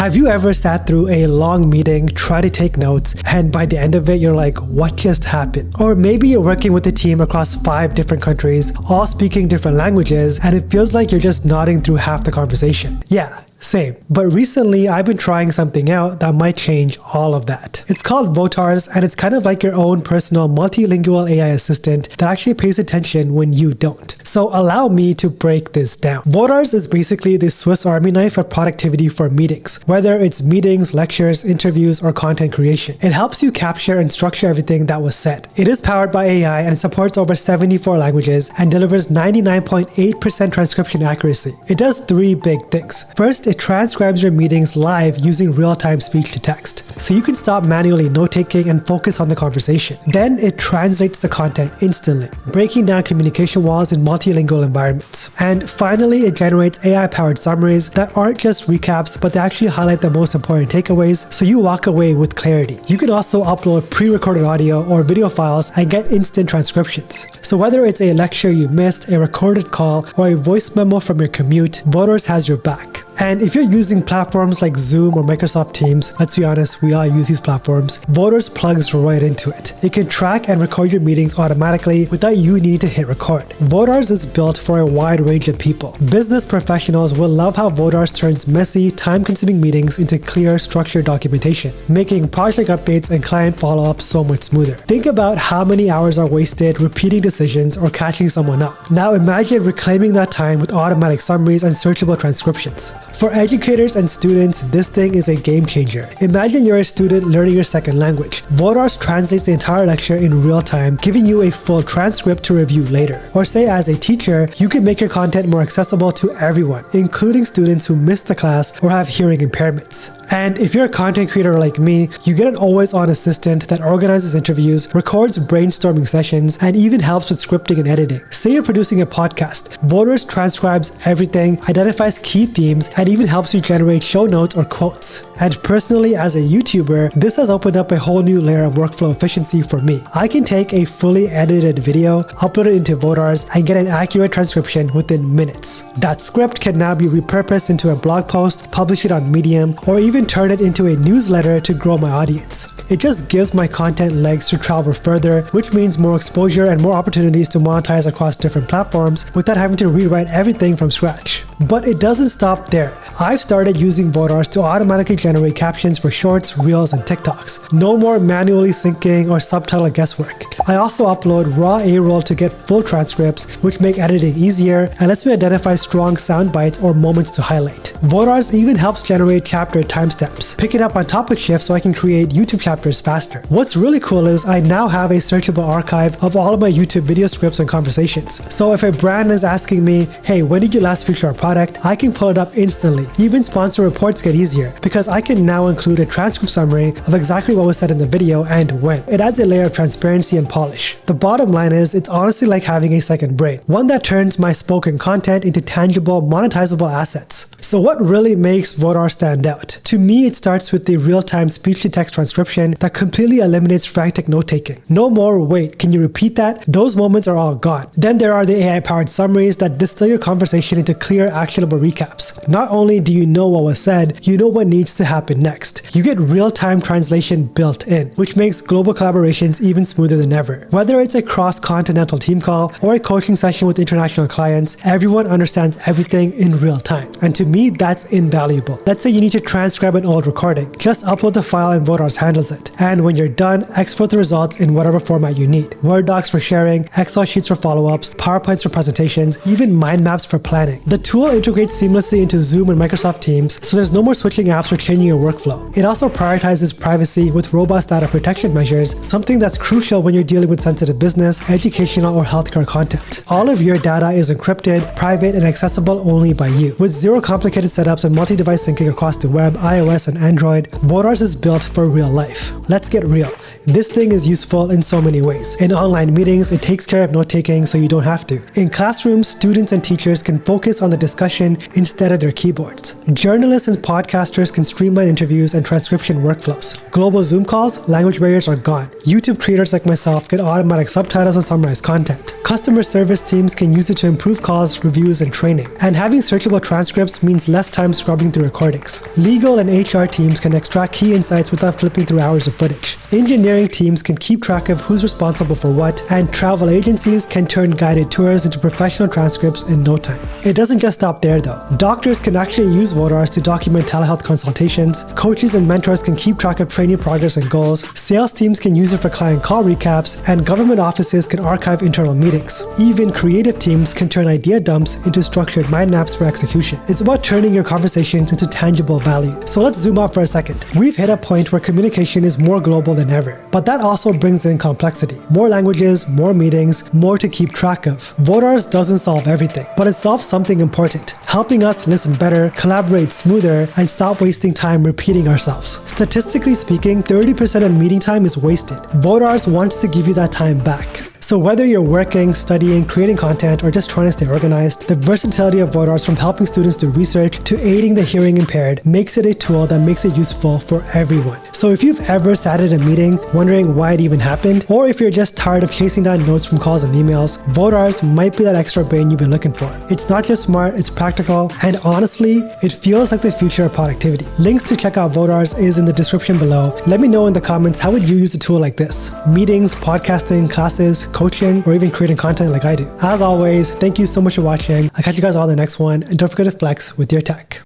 Have you ever sat through a long meeting, tried to take notes, and by the end of it, you're like, what just happened? Or maybe you're working with a team across 5 different countries, all speaking different languages, and it feels like you're just nodding through half the conversation. Yeah. Same. But recently, I've been trying something out that might change all of that. It's called Votars, and it's kind of like your own personal multilingual AI assistant that actually pays attention when you don't. So allow me to break this down. Votars is basically the Swiss Army knife of productivity for meetings, whether it's meetings, lectures, interviews, or content creation. It helps you capture and structure everything that was said. It is powered by AI and supports over 74 languages and delivers 99.8% transcription accuracy. It does 3 big things. First, it transcribes your meetings live using real-time speech to text, so you can stop manually note-taking and focus on the conversation. Then it translates the content instantly, breaking down communication walls in multilingual environments. And finally, it generates AI-powered summaries that aren't just recaps, but they actually highlight the most important takeaways, so you walk away with clarity. You can also upload pre-recorded audio or video files and get instant transcriptions. So whether it's a lecture you missed, a recorded call, or a voice memo from your commute, Votars has your back. And if you're using platforms like Zoom or Microsoft Teams, let's be honest, we all use these platforms, Votars plugs right into it. It can track and record your meetings automatically without you needing to hit record. Votars is built for a wide range of people. Business professionals will love how Votars turns messy, time-consuming meetings into clear, structured documentation, making project updates and client follow-up so much smoother. Think about how many hours are wasted repeating decisions or catching someone up. Now imagine reclaiming that time with automatic summaries and searchable transcriptions. For educators and students, this thing is a game changer. Imagine you're a student learning your second language. Votars translates the entire lecture in real time, giving you a full transcript to review later. Or say as a teacher, you can make your content more accessible to everyone, including students who missed the class or have hearing impairments. And if you're a content creator like me, you get an always-on assistant that organizes interviews, records brainstorming sessions, and even helps with scripting and editing. Say you're producing a podcast, Votars transcribes everything, identifies key themes, and even helps you generate show notes or quotes. And personally, as a YouTuber, this has opened up a whole new layer of workflow efficiency for me. I can take a fully edited video, upload it into Votars, and get an accurate transcription within minutes. That script can now be repurposed into a blog post, publish it on Medium, or even turn it into a newsletter to grow my audience. It just gives my content legs to travel further, which means more exposure and more opportunities to monetize across different platforms without having to rewrite everything from scratch. But it doesn't stop there. I've started using Votars to automatically generate captions for shorts, reels, and TikToks. No more manually syncing or subtitle guesswork. I also upload raw A-roll to get full transcripts, which make editing easier and lets me identify strong sound bites or moments to highlight. Votars even helps generate chapter timestamps, pick it up on topic shift so I can create YouTube chapters faster. What's really cool is I now have a searchable archive of all of my YouTube video scripts and conversations. So if a brand is asking me, hey, when did you last feature our product? I can pull it up instantly. Even sponsor reports get easier because I can now include a transcript summary of exactly what was said in the video and when. It adds a layer of transparency and polish. The bottom line is it's honestly like having a second brain, one that turns my spoken content into tangible, monetizable assets. So what really makes Votars stand out? To me, it starts with the real-time speech-to-text transcription that completely eliminates frantic note-taking. No more, wait, can you repeat that? Those moments are all gone. Then there are the AI-powered summaries that distill your conversation into clear, actionable recaps. Not only do you know what was said, you know what needs to happen next. You get real-time translation built in, which makes global collaborations even smoother than ever. Whether it's a cross-continental team call or a coaching session with international clients, everyone understands everything in real time. And to me, that's invaluable. Let's say you need to transcribe an old recording. Just upload the file and Votars handles it. And when you're done, export the results in whatever format you need. Word docs for sharing, Excel sheets for follow-ups, PowerPoints for presentations, even mind maps for planning. The tool integrates seamlessly into Zoom and Microsoft Teams, so there's no more switching apps or changing your workflow. It also prioritizes privacy with robust data protection measures, something that's crucial when you're dealing with sensitive business, educational, or healthcare content. All of your data is encrypted, private, and accessible only by you. With zero complicated setups and multi-device syncing across the web, iOS, and Android, Votars is built for real life. Let's get real. This thing is useful in so many ways. In online meetings, it takes care of note-taking so you don't have to. In classrooms, students and teachers can focus on the discussion instead of their keyboards. Journalists and podcasters can streamline interviews and transcription workflows. Global Zoom calls, language barriers are gone. YouTube creators like myself get automatic subtitles and summarized content. Customer service teams can use it to improve calls, reviews, and training. And having searchable transcripts means less time scrubbing through recordings. Legal and HR teams can extract key insights without flipping through hours of footage. Engineering teams can keep track of who's responsible for what, and travel agencies can turn guided tours into professional transcripts in no time. It doesn't just stop there though. Doctors can actually use Votars to document telehealth consultations, coaches and mentors can keep track of training progress and goals, sales teams can use it for client call recaps, and government offices can archive internal meetings. Even creative teams can turn idea dumps into structured mind maps for execution. It's about turning your conversations into tangible value. So let's zoom out for a second. We've hit a point where communication is more global than ever, but that also brings in complexity. More languages, more meetings, more to keep track of. Votars doesn't solve everything, but it solves something important, helping us listen better, collaborate smoother, and stop wasting time repeating ourselves. Statistically speaking, 30% of meeting time is wasted. Votars wants to give you that time back. So whether you're working, studying, creating content, or just trying to stay organized, the versatility of Votars, from helping students do research to aiding the hearing impaired, makes it a tool that makes it useful for everyone. So if you've ever sat at a meeting wondering why it even happened, or if you're just tired of chasing down notes from calls and emails, Votars might be that extra brain you've been looking for. It's not just smart, it's practical, and honestly, it feels like the future of productivity. Links to check out Votars is in the description below. Let me know in the comments, how would you use a tool like this? Meetings, podcasting, classes, coaching, or even creating content like I do. As always, thank you so much for watching. I'll catch you guys all in the next one, and don't forget to flex with your tech.